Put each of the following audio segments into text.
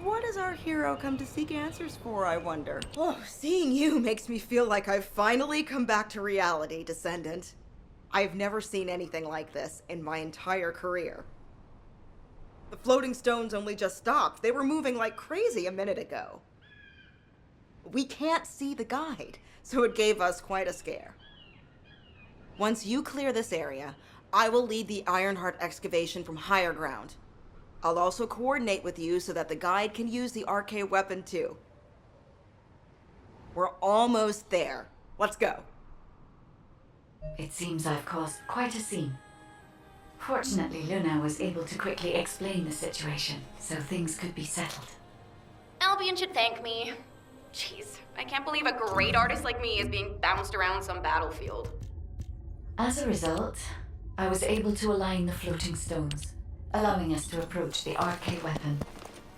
What does our hero come to seek answers for, I wonder? Oh, seeing you makes me feel like I've finally come back to reality, Descendant. I've never seen anything like this in my entire career. The floating stones only just stopped. They were moving like crazy a minute ago. We can't see the guide, so it gave us quite a scare. Once you clear this area, I will lead the Ironheart excavation from higher ground. I'll also coordinate with you so that the guide can use the arcade weapon too. We're almost there. Let's go. It seems I've caused quite a scene. Fortunately, Luna was able to quickly explain the situation, so things could be settled. Albion should thank me. Jeez, I can't believe a great artist like me is being bounced around some battlefield. As a result, I was able to align the floating stones, allowing us to approach the arcade weapon.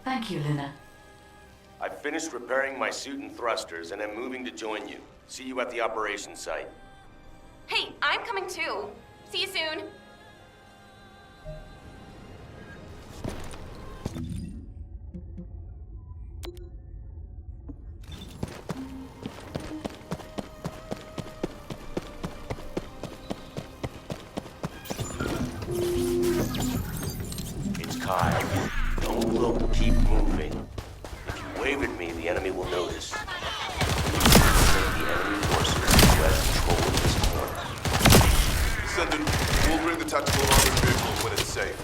Thank you, Luna. I've finished repairing my suit and thrusters, and am moving to join you. See you at the operations site. Hey, I'm coming too. See you soon. Kyle, don't look, keep moving. If you wave at me, the enemy will notice. The enemy forces who has control of this point. Descendant, we'll bring the tactical armored vehicle when it's safe.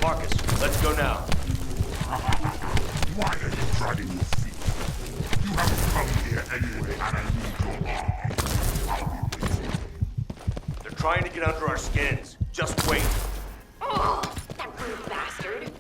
Marcus, let's go now. Why are you dragging your feet? You haven't come here anyway, and I need your arm. They're trying to get under our skins. Just wait. Oh, that rude bastard.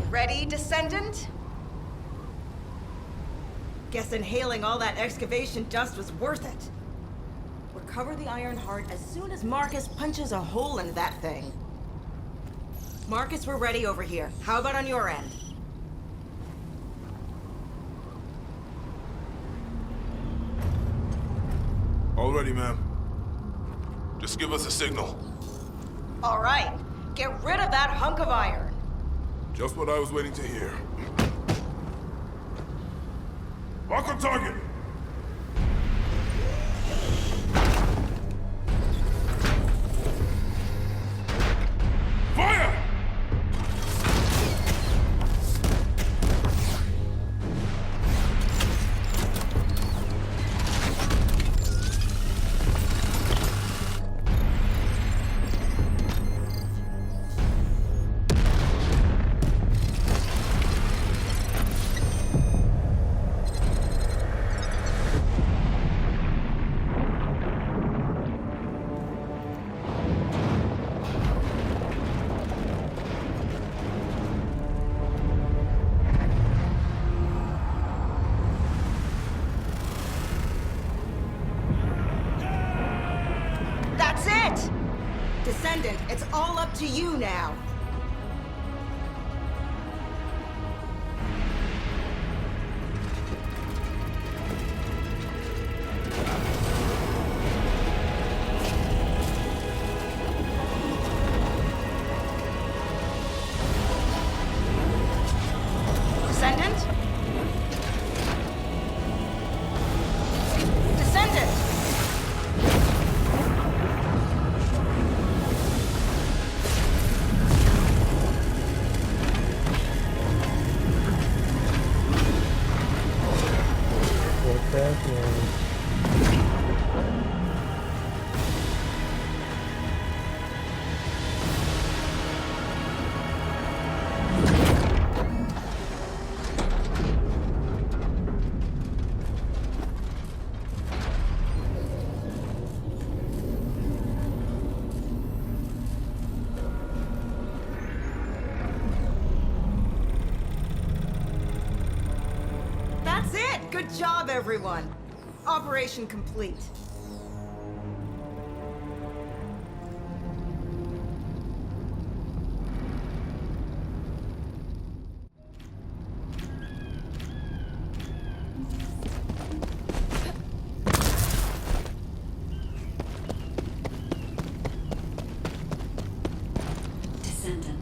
Ready, Descendant? Guess inhaling all that excavation dust was worth it. Recover the Iron Heart as soon as Marcus punches a hole in that thing. Marcus, we're ready over here. How about on your end? All ready, ma'am. Just give us a signal. All right. Get rid of that hunk of iron. Just what I was waiting to hear. Lock on target! Fire! Descendant, it's all up to you now. Descendant? Descendant! That's it! Good job, everyone. Operation complete. Descendant.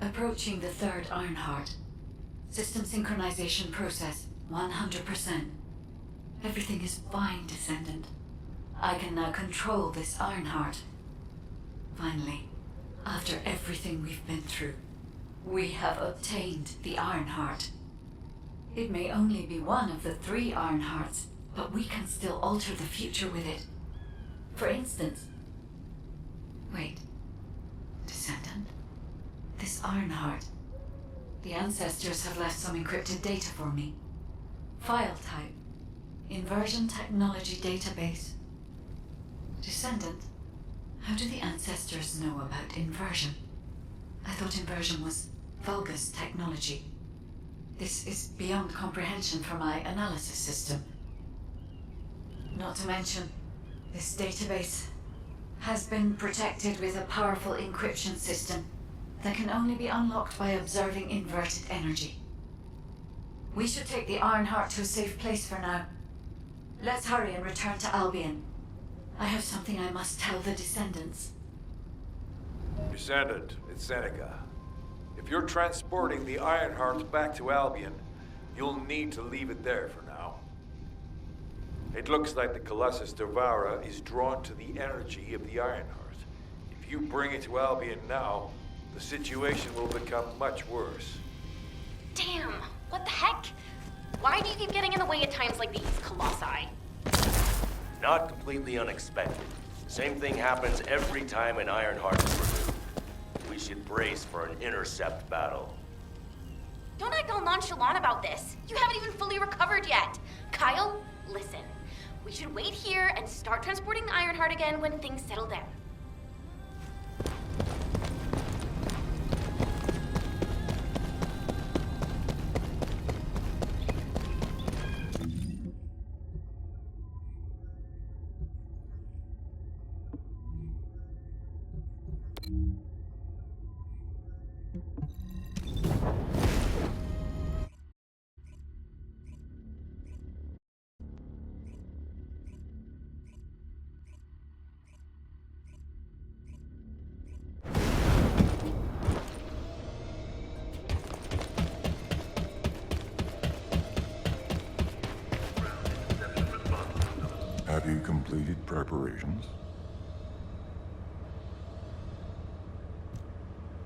Approaching the third Ironheart. System synchronization process 100%. Everything is fine, Descendant. I can now control this Ironheart. Finally, after everything we've been through, we have obtained the Ironheart. It may only be one of the 3 Ironhearts, but we can still alter the future with it. For instance... Wait. Descendant? This Ironheart. The ancestors have left some encrypted data for me. File type. Inversion Technology Database. Descendant? How do the ancestors know about inversion? I thought inversion was Vulgus technology. This is beyond comprehension for my analysis system. Not to mention, this database has been protected with a powerful encryption system that can only be unlocked by observing inverted energy. We should take the Ironheart to a safe place for now. Let's hurry and return to Albion. I have something I must tell the Descendants. Descendant, it's Seneca. If you're transporting the Ironheart back to Albion, you'll need to leave it there for now. It looks like the Colossus Devourer is drawn to the energy of the Ironheart. If you bring it to Albion now, the situation will become much worse. Damn, what the heck? Why do you keep getting in the way at times like these, Colossi? Not completely unexpected. Same thing happens every time an Ironheart is removed. We should brace for an intercept battle. Don't act all nonchalant about this. You haven't even fully recovered yet. Kyle, listen. We should wait here and start transporting the Ironheart again when things settle down. Have you completed preparations?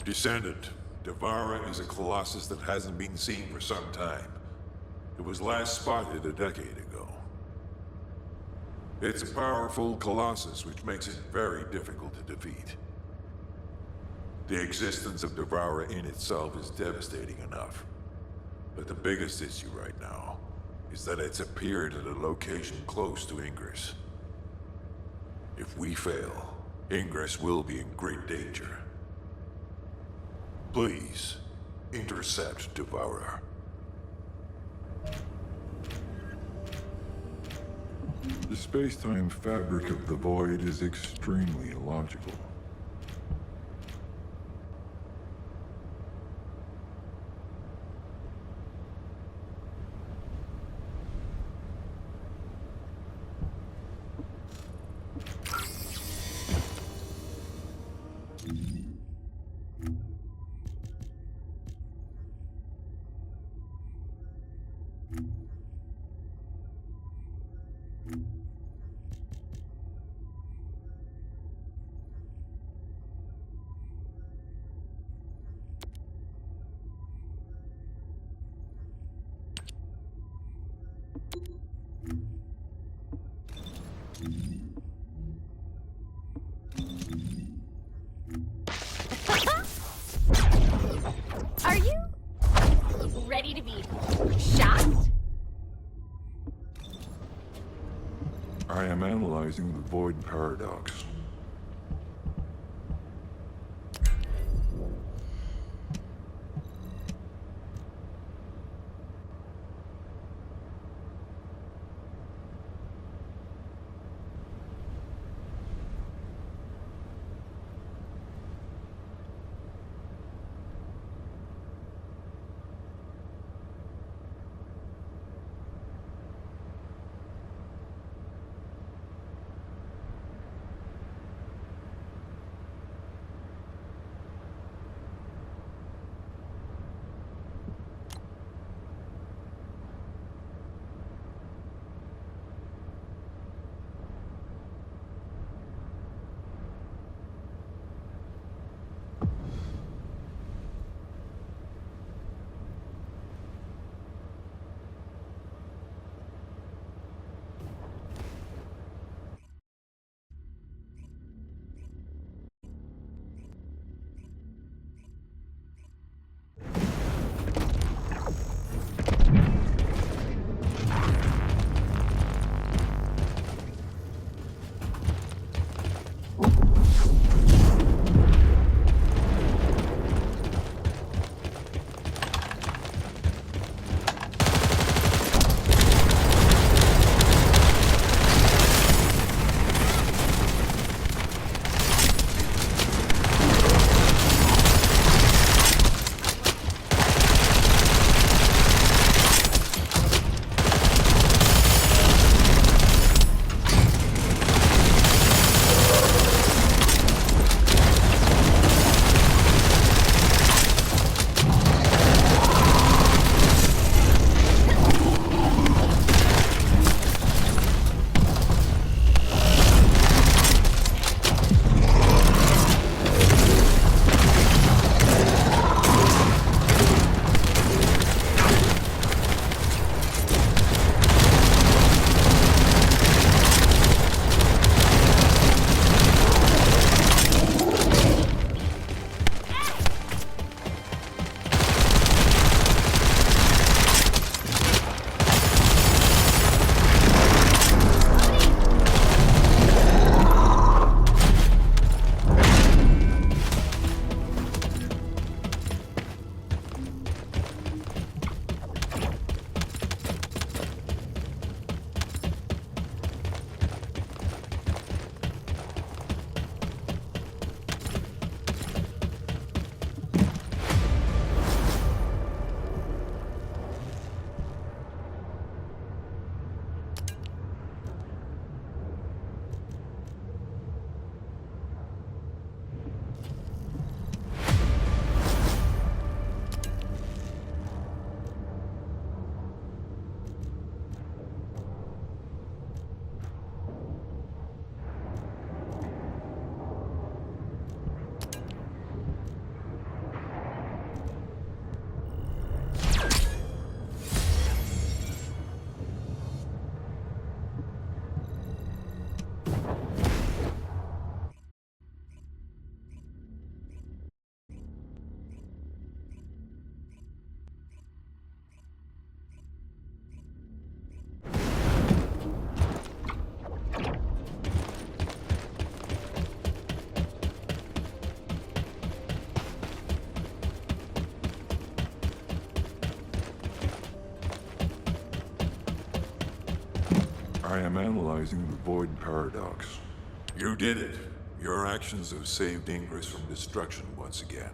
Descendant, Devourer is a Colossus that hasn't been seen for some time. It was last spotted a decade ago. It's a powerful Colossus, which makes it very difficult to defeat. The existence of Devourer in itself is devastating enough. But the biggest issue right now is that it's appeared at a location close to Ingress. If we fail, Ingress will be in great danger. Please, intercept Devourer. The space-time fabric of the Void is extremely illogical. Are you ready to be shocked? I am analyzing the Void paradox. I am analyzing the Void Paradox. You did it. Your actions have saved Ingress from destruction once again.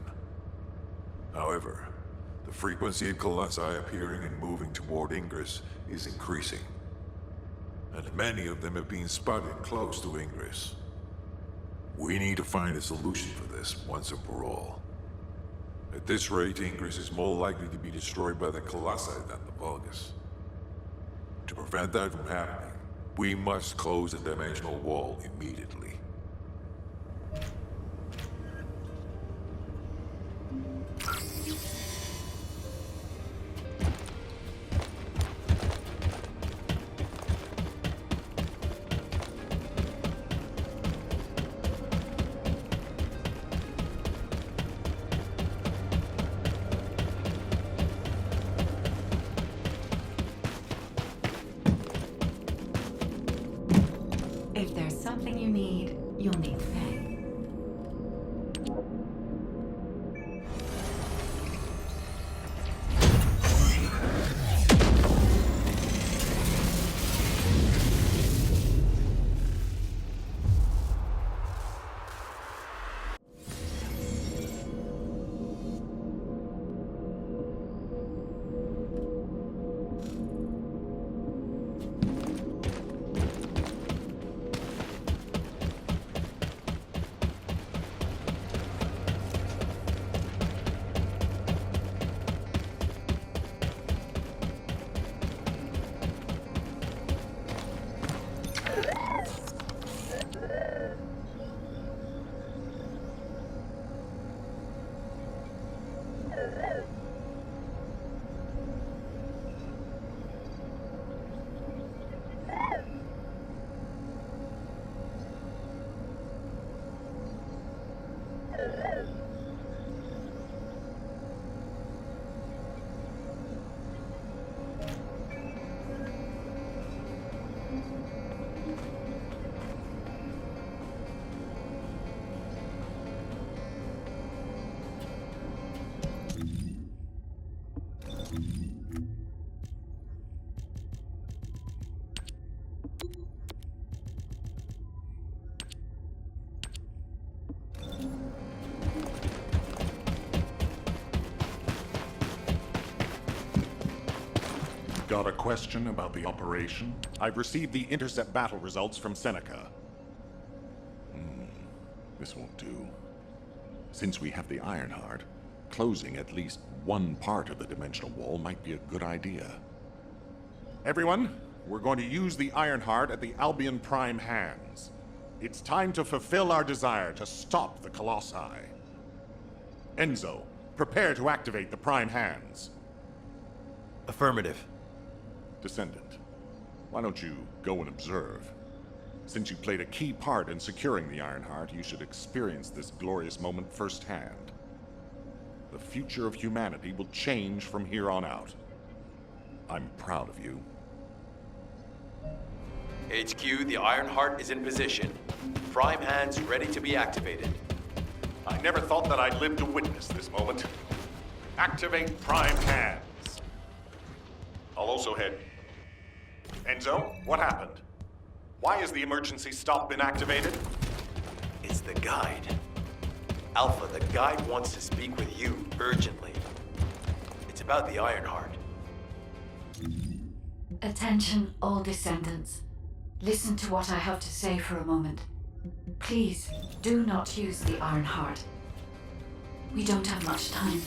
However, the frequency of Colossi appearing and moving toward Ingress is increasing. And many of them have been spotted close to Ingress. We need to find a solution for this once and for all. At this rate, Ingress is more likely to be destroyed by the Colossi than the Vulgus. To prevent that from happening, we must close the dimensional wall immediately. If there's something you need, you'll need to pay. Got a question about the operation? I've received the intercept battle results from Seneca. This won't do. Since we have the Ironheart, closing at least one part of the dimensional wall might be a good idea. Everyone, we're going to use the Ironheart at the Albion Prime hands. It's time to fulfill our desire to stop the Colossi. Enzo, prepare to activate the Prime hands. Affirmative. Descendant, why don't you go and observe? Since you played a key part in securing the Ironheart, you should experience this glorious moment firsthand. The future of humanity will change from here on out. I'm proud of you. HQ, the Ironheart is in position. Prime hands ready to be activated. I never thought that I'd live to witness this moment. Activate Prime hands. I'll also head. Enzo, what happened? Why has the emergency stop been activated? It's the guide. Alpha, the guide wants to speak with you urgently. It's about the Ironheart. Attention, all Descendants. Listen to what I have to say for a moment. Please, do not use the Ironheart. We don't have much time.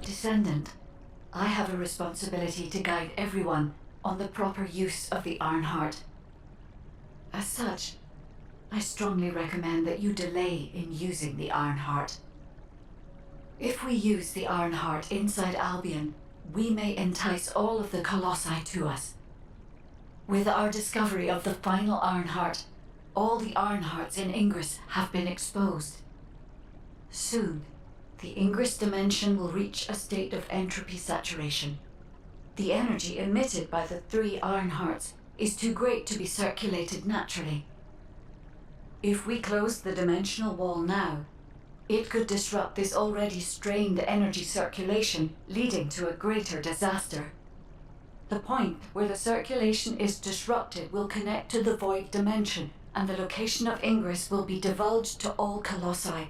Descendant, I have a responsibility to guide everyone on the proper use of the Ironheart. As such, I strongly recommend that you delay in using the Ironheart. If we use the Ironheart inside Albion, we may entice all of the Colossi to us. With our discovery of the final Ironheart, All the Ironhearts in Ingress have been exposed. Soon, the Ingress dimension will reach a state of entropy saturation. The energy emitted by the 3 Ironhearts is too great to be circulated naturally. If we close the dimensional wall now, it could disrupt this already strained energy circulation, leading to a greater disaster. The point where the circulation is disrupted will connect to the void dimension, and the location of Ingress will be divulged to all Colossi.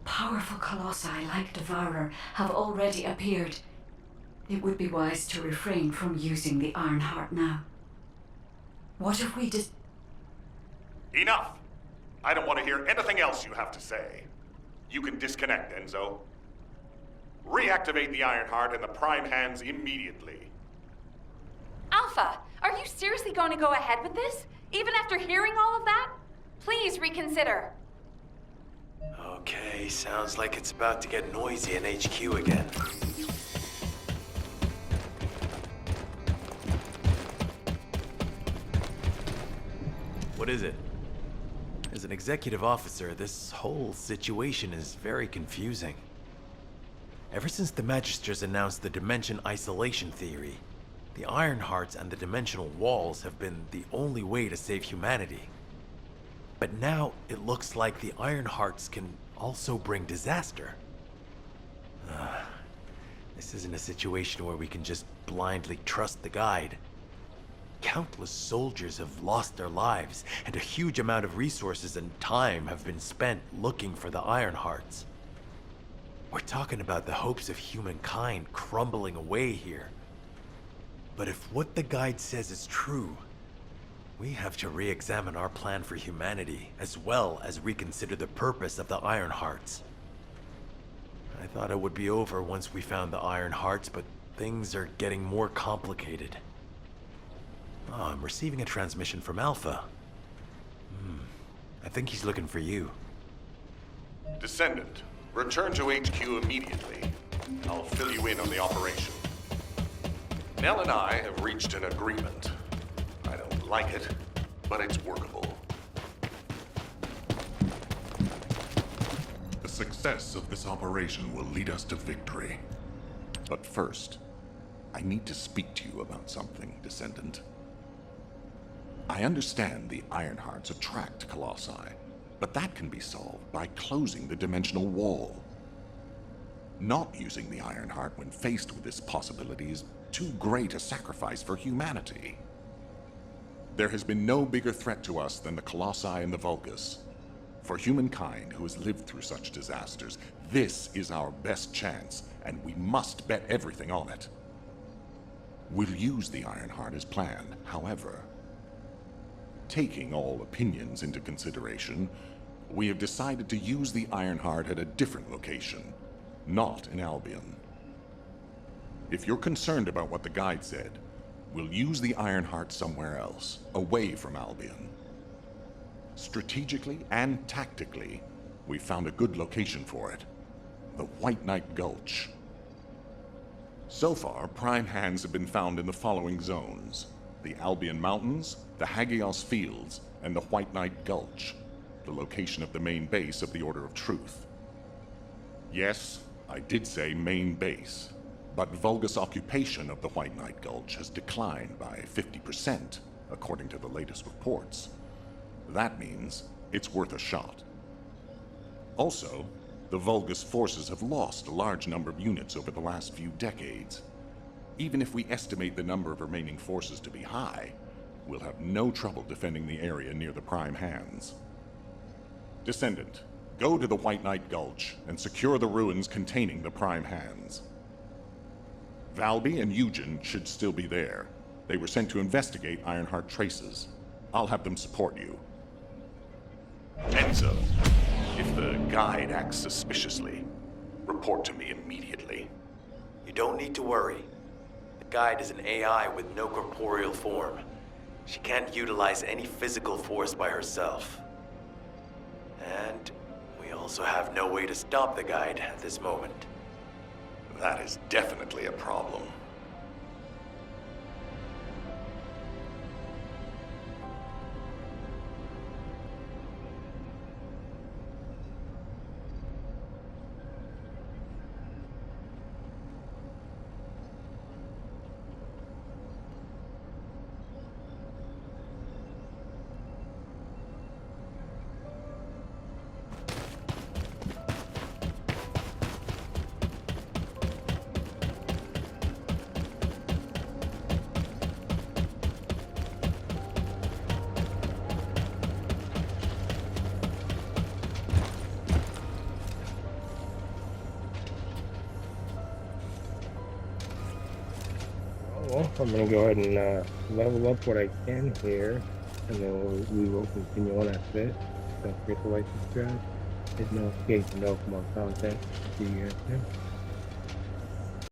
Powerful Colossi like Devourer have already appeared. It would be wise to refrain from using the Ironheart now. What if we just... Enough! I don't want to hear anything else you have to say. You can disconnect, Enzo. Reactivate the Ironheart and the Prime Hands immediately. Alpha, are you seriously going to go ahead with this? Even after hearing all of that? Please reconsider. Okay, sounds like it's about to get noisy in HQ again. What is it? As an executive officer, this whole situation is very confusing. Ever since the Magisters announced the dimension isolation theory, the Ironhearts and the dimensional walls have been the only way to save humanity. But now it looks like the Ironhearts can also bring disaster. This isn't a situation where we can just blindly trust the guide. Countless soldiers have lost their lives, and a huge amount of resources and time have been spent looking for the Ironhearts. We're talking about the hopes of humankind crumbling away here. But if what the guide says is true, we have to re-examine our plan for humanity, as well as reconsider the purpose of the Ironhearts. I thought it would be over once we found the Ironhearts, but things are getting more complicated. Oh, I'm receiving a transmission from Alpha. I think he's looking for you. Descendant, return to HQ immediately. I'll fill you in on the operation. Nell and I have reached an agreement. I don't like it, but it's workable. The success of this operation will lead us to victory. But first, I need to speak to you about something, Descendant. I understand the Ironhearts attract Colossi, but that can be solved by closing the dimensional wall. Not using the Ironheart when faced with this possibility is too great a sacrifice for humanity. There has been no bigger threat to us than the Colossi and the Vulgus. For humankind who has lived through such disasters, this is our best chance, and we must bet everything on it. We'll use the Ironheart as planned, however. Taking all opinions into consideration, we have decided to use the Ironheart at a different location, not in Albion. If you're concerned about what the guide said, we'll use the Ironheart somewhere else, away from Albion. Strategically and tactically, we found a good location for it, the White Knight Gulch. So far, prime hands have been found in the following zones: the Albion Mountains, the Hagios Fields, and the White Knight Gulch, the location of the main base of the Order of Truth. Yes, I did say main base, but Vulgus occupation of the White Knight Gulch has declined by 50%, according to the latest reports. That means it's worth a shot. Also, the Vulgus forces have lost a large number of units over the last few decades. Even if we estimate the number of remaining forces to be high, we'll have no trouble defending the area near the prime hands. Descendant, go to the White Knight Gulch and secure the ruins containing the prime hands. Valby and Eugen should still be there. They were sent to investigate Ironheart traces. I'll have them support you. Enzo, if the guide acts suspiciously, report to me immediately. You don't need to worry. The guide is an AI with no corporeal form. She can't utilize any physical force by herself. And we also have no way to stop the guide at this moment. That is definitely a problem. Well, I'm gonna go ahead and level up what I can here, and then we will continue on after this. Don't forget to like, subscribe, hit notification bell for more content. See you guys soon.